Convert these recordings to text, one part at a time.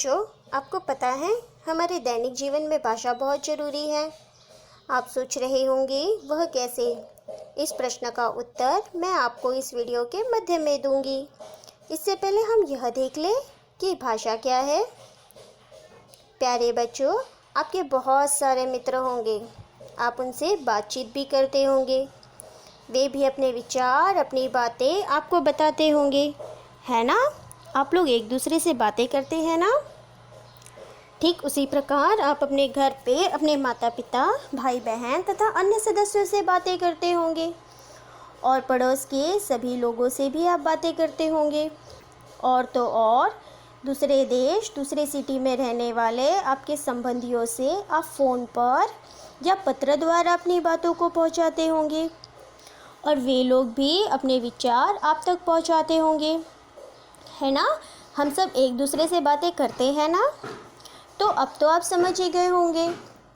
बच्चों, आपको पता है हमारे दैनिक जीवन में भाषा बहुत ज़रूरी है। आप सोच रहे होंगे वह कैसे। इस प्रश्न का उत्तर मैं आपको इस वीडियो के मध्य में दूंगी। इससे पहले हम यह देख लें कि भाषा क्या है। प्यारे बच्चों, आपके बहुत सारे मित्र होंगे, आप उनसे बातचीत भी करते होंगे। वे भी अपने विचार, अपनी बातें आपको बताते होंगे, है ना। आप लोग एक दूसरे से बातें करते हैं ना। ठीक उसी प्रकार आप अपने घर पे अपने माता पिता, भाई बहन तथा अन्य सदस्यों से बातें करते होंगे और पड़ोस के सभी लोगों से भी आप बातें करते होंगे। और तो और दूसरे देश, दूसरे सिटी में रहने वाले आपके संबंधियों से आप फ़ोन पर या पत्र द्वारा अपनी बातों को पहुंचाते होंगे और वे लोग भी अपने विचार आप तक पहुंचाते होंगे, है ना। हम सब एक दूसरे से बातें करते हैं ना। तो अब तो आप समझ ही गए होंगे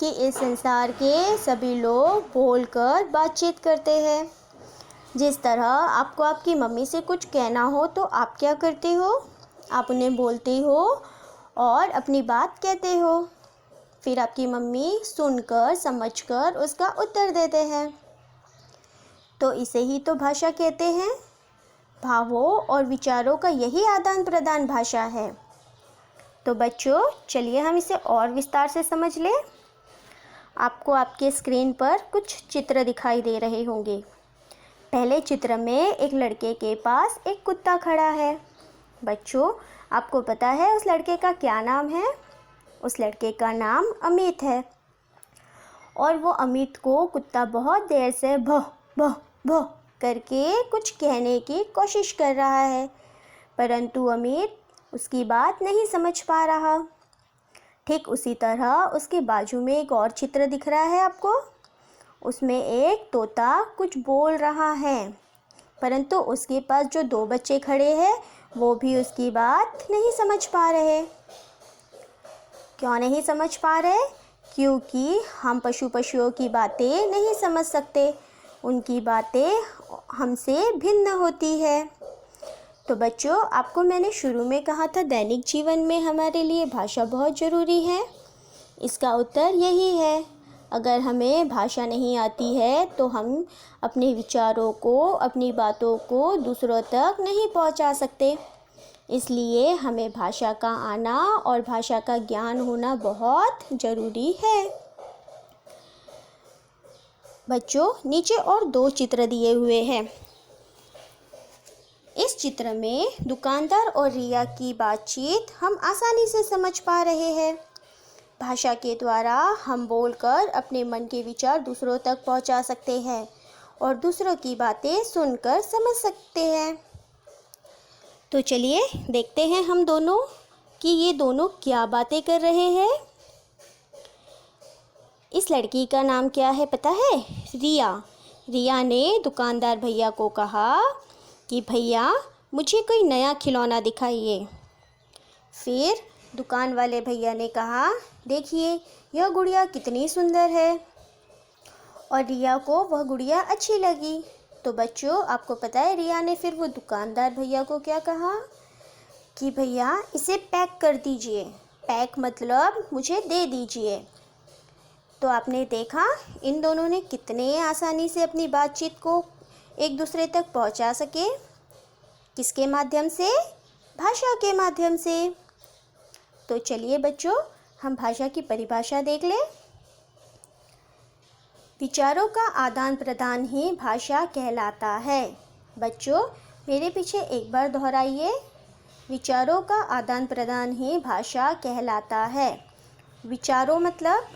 कि इस संसार के सभी लोग बोलकर बातचीत करते हैं। जिस तरह आपको आपकी मम्मी से कुछ कहना हो तो आप क्या करते हो, आप उन्हें बोलते हो और अपनी बात कहते हो। फिर आपकी मम्मी सुनकर समझकर उसका उत्तर देते हैं। तो इसे ही तो भाषा कहते हैं। भावों और विचारों का यही आदान प्रदान भाषा है। तो बच्चों, चलिए हम इसे और विस्तार से समझ लें। आपको आपके स्क्रीन पर कुछ चित्र दिखाई दे रहे होंगे। पहले चित्र में एक लड़के के पास एक कुत्ता खड़ा है। बच्चों, आपको पता है उस लड़के का क्या नाम है। उस लड़के का नाम अमित है और वो अमित को कुत्ता बहुत देर से भौं भौं भौं करके कुछ कहने की कोशिश कर रहा है, परंतु अमित उसकी बात नहीं समझ पा रहा। ठीक उसी तरह उसके बाजू में एक और चित्र दिख रहा है आपको। उसमें एक तोता कुछ बोल रहा है, परंतु उसके पास जो दो बच्चे खड़े हैं वो भी उसकी बात नहीं समझ पा रहे। क्यों नहीं समझ पा रहे? क्योंकि हम पशुओं की बातें नहीं समझ सकते। उनकी बातें हमसे भिन्न होती है। तो बच्चों, आपको मैंने शुरू में कहा था दैनिक जीवन में हमारे लिए भाषा बहुत ज़रूरी है। इसका उत्तर यही है। अगर हमें भाषा नहीं आती है तो हम अपने विचारों को, अपनी बातों को दूसरों तक नहीं पहुंचा सकते। इसलिए हमें भाषा का आना और भाषा का ज्ञान होना बहुत ज़रूरी है। बच्चों, नीचे और दो चित्र दिए हुए हैं। इस चित्र में दुकानदार और रिया की बातचीत हम आसानी से समझ पा रहे हैं। भाषा के द्वारा हम बोलकर अपने मन के विचार दूसरों तक पहुंचा सकते हैं और दूसरों की बातें सुनकर समझ सकते हैं। तो चलिए देखते हैं हम दोनों कि ये दोनों क्या बातें कर रहे हैं। इस लड़की का नाम क्या है पता है? रिया। रिया ने दुकानदार भैया को कहा कि भैया मुझे कोई नया खिलौना दिखाइए। फिर दुकान वाले भैया ने कहा, देखिए यह गुड़िया कितनी सुंदर है। और रिया को वह गुड़िया अच्छी लगी। तो बच्चों, आपको पता है रिया ने फिर वो दुकानदार भैया को क्या कहा कि भैया इसे पैक कर दीजिए। पैक मतलब मुझे दे दीजिए। तो आपने देखा इन दोनों ने कितने आसानी से अपनी बातचीत को एक दूसरे तक पहुंचा सके। किसके माध्यम से? भाषा के माध्यम से। तो चलिए बच्चों, हम भाषा की परिभाषा देख लें। विचारों का आदान प्रदान ही भाषा कहलाता है। बच्चों, मेरे पीछे एक बार दोहराइए। विचारों का आदान प्रदान ही भाषा कहलाता है। विचारों मतलब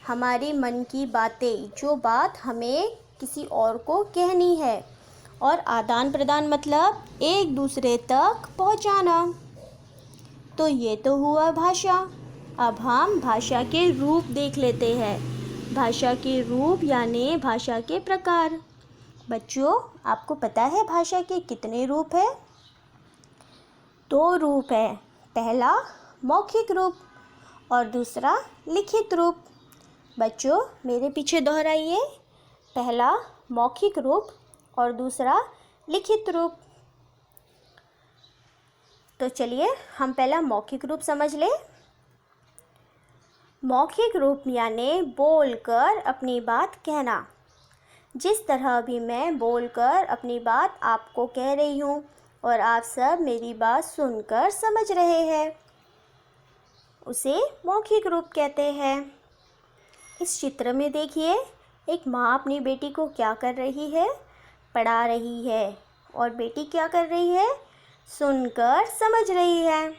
हमारी मन की बातें, जो बात हमें किसी और को कहनी है। और आदान प्रदान मतलब एक दूसरे तक पहुंचाना। तो ये तो हुआ भाषा। अब हम भाषा के रूप देख लेते हैं। भाषा के रूप यानी भाषा के प्रकार। बच्चों, आपको पता है भाषा के कितने रूप हैं? दो रूप है। पहला मौखिक रूप और दूसरा लिखित रूप। बच्चों, मेरे पीछे दोहराइए। पहला मौखिक रूप और दूसरा लिखित रूप। तो चलिए हम पहला मौखिक रूप समझ लें। मौखिक रूप यानी बोलकर अपनी बात कहना। जिस तरह भी मैं बोलकर अपनी बात आपको कह रही हूँ और आप सब मेरी बात सुनकर समझ रहे हैं, उसे मौखिक रूप कहते हैं। इस चित्र में देखिए, एक माँ अपनी बेटी को क्या कर रही है? पढ़ा रही है। और बेटी क्या कर रही है? सुनकर समझ रही है।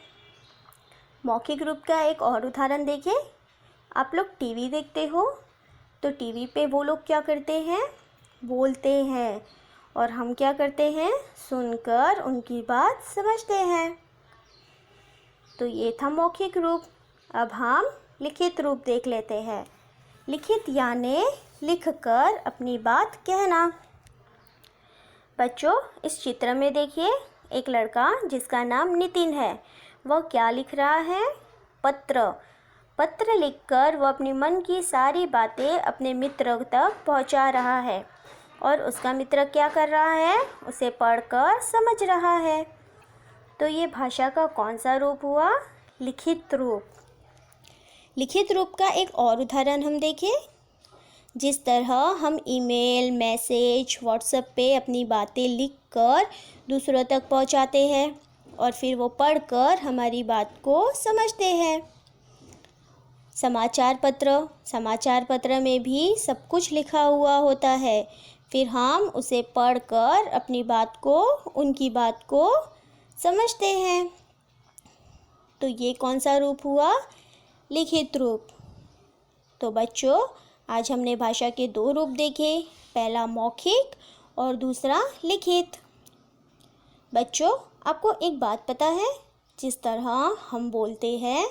मौखिक रूप का एक और उदाहरण देखें। आप लोग टीवी देखते हो तो टीवी पे वो लोग क्या करते हैं? बोलते हैं। और हम क्या करते हैं? सुनकर उनकी बात समझते हैं। तो ये था मौखिक रूप। अब हम लिखित रूप देख लेते हैं। लिखित यानी लिखकर अपनी बात कहना। बच्चों, इस चित्र में देखिए, एक लड़का जिसका नाम नितिन है, वह क्या लिख रहा है? पत्र। पत्र लिखकर वह अपने मन की सारी बातें अपने मित्र तक पहुंचा रहा है और उसका मित्र क्या कर रहा है? उसे पढ़कर समझ रहा है। तो ये भाषा का कौन सा रूप हुआ? लिखित रूप। लिखित रूप का एक और उदाहरण हम देखें। जिस तरह हम ईमेल, मैसेज, व्हाट्सएप पे अपनी बातें लिखकर दूसरों तक पहुंचाते हैं और फिर वो पढ़कर हमारी बात को समझते हैं। समाचार पत्र में भी सब कुछ लिखा हुआ होता है, फिर हम उसे पढ़कर अपनी बात को, उनकी बात को समझते हैं। तो ये कौन सा रूप हुआ? लिखित रूप। तो बच्चों, आज हमने भाषा के दो रूप देखे, पहला मौखिक और दूसरा लिखित। बच्चों, आपको एक बात पता है? जिस तरह हम बोलते हैं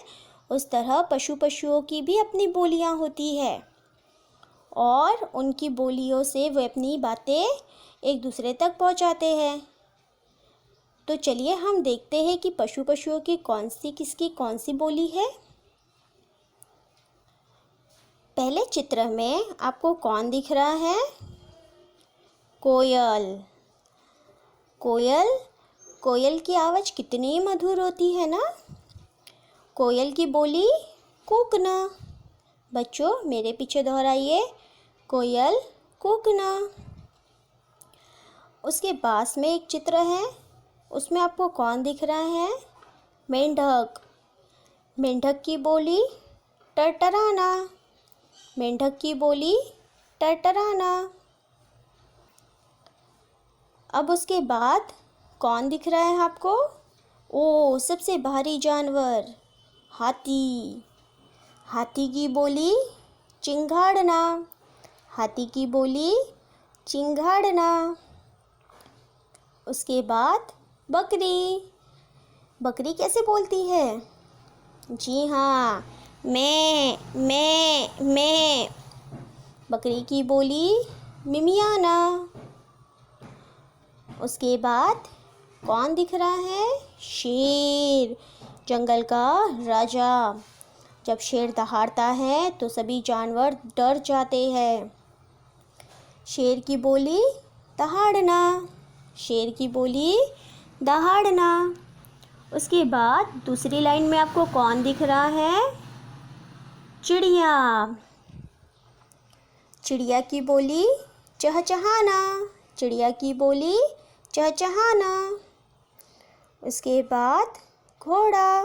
उस तरह पशुओं की भी अपनी बोलियां होती है और उनकी बोलियों से वे अपनी बातें एक दूसरे तक पहुंचाते हैं। तो चलिए हम देखते हैं कि पशुओं की किसकी कौन सी बोली है। पहले चित्र में आपको कौन दिख रहा है? कोयल। कोयल की आवाज़ कितनी मधुर होती है ना। कोयल की बोली कूकना। बच्चों, मेरे पीछे दोहराइए, कोयल कूकना। उसके पास में एक चित्र है, उसमें आपको कौन दिख रहा है? मेंढक। मेंढक की बोली टरटराना। मेंढक की बोली टरटराना। अब उसके बाद कौन दिख रहा है आपको? ओ, सबसे भारी जानवर, हाथी। हाथी की बोली चिंगाड़ना। हाथी की बोली चिंगाड़ना। उसके बाद बकरी। बकरी कैसे बोलती है? जी हाँ, मैं। बकरी की बोली मिमियाना। उसके बाद कौन दिख रहा है? शेर, जंगल का राजा। जब शेर दहाड़ता है तो सभी जानवर डर जाते हैं। शेर की बोली दहाड़ना। शेर की बोली दहाड़ना। उसके बाद दूसरी लाइन में आपको कौन दिख रहा है? चिड़िया। चिड़िया की बोली चहचहाना। चिड़िया की बोली चहचहाना। उसके बाद घोड़ा।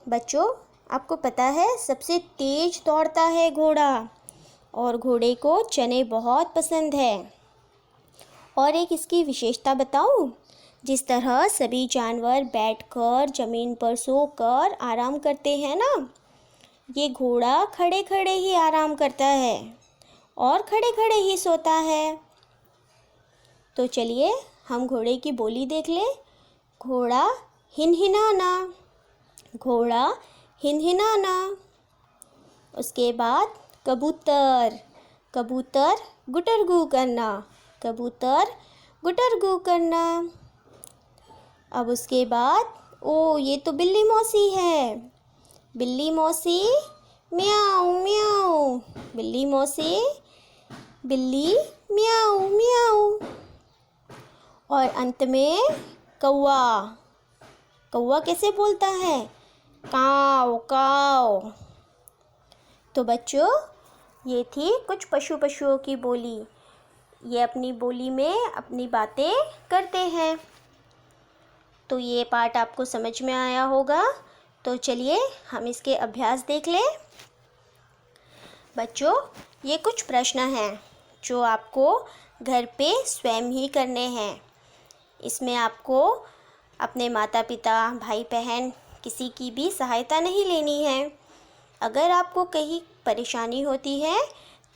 बच्चों, आपको पता है सबसे तेज दौड़ता है घोड़ा और घोड़े को चने बहुत पसंद है। और एक इसकी विशेषता बताऊं? जिस तरह सभी जानवर बैठकर ज़मीन पर सोकर आराम करते हैं ना, ये घोड़ा खड़े खड़े ही आराम करता है और खड़े खड़े ही सोता है। तो चलिए हम घोड़े की बोली देख लें। घोड़ा हिनहिनाना। घोड़ा हिनहिनाना। उसके बाद कबूतर। कबूतर गुटरगू करना। कबूतर गुटरगू करना। अब उसके बाद, ओ, ये तो बिल्ली मौसी है। बिल्ली मौसी म्याऊ म्याऊ। बिल्ली मौसी बिल्ली म्याऊ म्याऊ। और अंत में कौवा। कौवा कैसे बोलता है? काव काव। तो बच्चों, ये थी कुछ पशुओं की बोली। ये अपनी बोली में अपनी बातें करते हैं। तो ये पाठ आपको समझ में आया होगा। तो चलिए हम इसके अभ्यास देख लें। बच्चों, ये कुछ प्रश्न हैं जो आपको घर पे स्वयं ही करने हैं। इसमें आपको अपने माता पिता, भाई बहन किसी की भी सहायता नहीं लेनी है। अगर आपको कहीं परेशानी होती है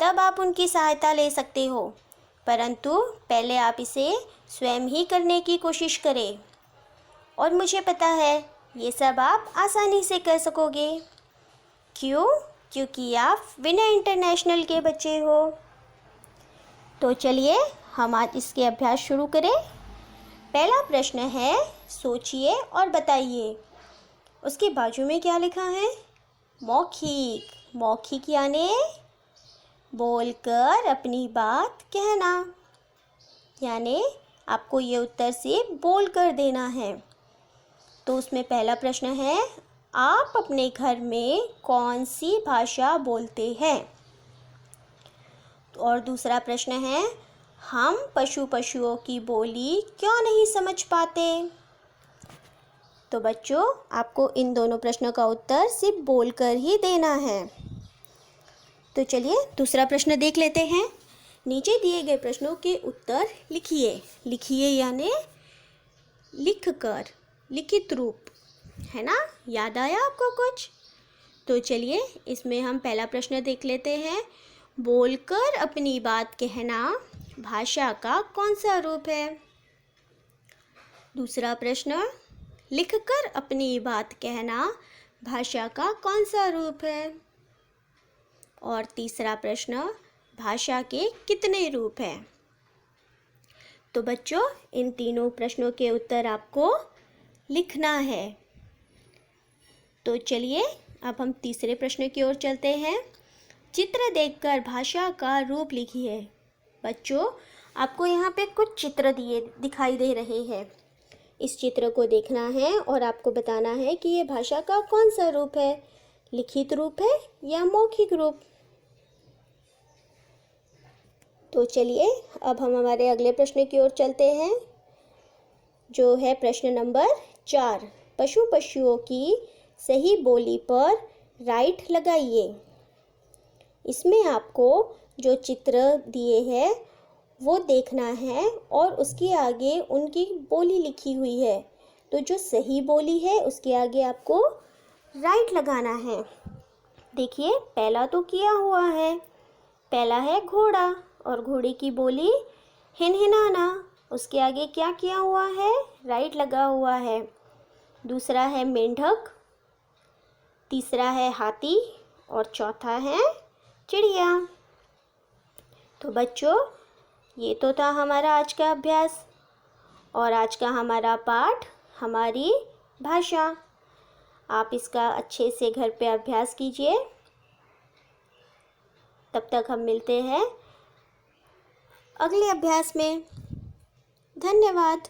तब आप उनकी सहायता ले सकते हो, परंतु पहले आप इसे स्वयं ही करने की कोशिश करें। और मुझे पता है ये सब आप आसानी से कर सकोगे। क्यों? क्योंकि आप विनय इंटरनेशनल के बच्चे हो। तो चलिए हम आज इसके अभ्यास शुरू करें। पहला प्रश्न है, सोचिए और बताइए। उसके बाजू में क्या लिखा है? मौखिक। मौखिक यानी बोलकर अपनी बात कहना, यानी आपको ये उत्तर से बोलकर देना है। तो उसमें पहला प्रश्न है, आप अपने घर में कौन सी भाषा बोलते हैं? और दूसरा प्रश्न है, हम पशुओं की बोली क्यों नहीं समझ पाते? तो बच्चों, आपको इन दोनों प्रश्नों का उत्तर सिर्फ बोलकर ही देना है। तो चलिए दूसरा प्रश्न देख लेते हैं। नीचे दिए गए प्रश्नों के उत्तर लिखिए। लिखिए यानी लिखकर, लिखित रूप, है ना? याद आया आपको कुछ? तो चलिए इसमें हम पहला प्रश्न देख लेते हैं। बोलकर अपनी बात कहना भाषा का कौन सा रूप है? दूसरा प्रश्न, लिखकर अपनी बात कहना भाषा का कौन सा रूप है? और तीसरा प्रश्न, भाषा के कितने रूप हैं? तो बच्चों, इन तीनों प्रश्नों के उत्तर आपको लिखना है। तो चलिए अब हम तीसरे प्रश्न की ओर चलते हैं। चित्र देखकर भाषा का रूप लिखिए। बच्चों, आपको यहाँ पे कुछ चित्र दिखाई दे रहे हैं। इस चित्र को देखना है और आपको बताना है कि ये भाषा का कौन सा रूप है, लिखित रूप है या मौखिक रूप। तो चलिए अब हम हमारे अगले प्रश्न की ओर चलते हैं, जो है प्रश्न नंबर 4। पशुओं की सही बोली पर राइट लगाइए। इसमें आपको जो चित्र दिए हैं वो देखना है और उसके आगे उनकी बोली लिखी हुई है। तो जो सही बोली है उसके आगे आपको राइट लगाना है। देखिए पहला तो किया हुआ है। पहला है घोड़ा और घोड़े की बोली हिनहिनाना। उसके आगे क्या किया हुआ है? राइट लगा हुआ है। दूसरा है मेंढक, तीसरा है हाथी और चौथा है चिड़िया। तो बच्चों, ये तो था हमारा आज का अभ्यास और आज का हमारा पाठ, हमारी भाषा। आप इसका अच्छे से घर पे अभ्यास कीजिए। तब तक हम मिलते हैं अगले अभ्यास में। धन्यवाद।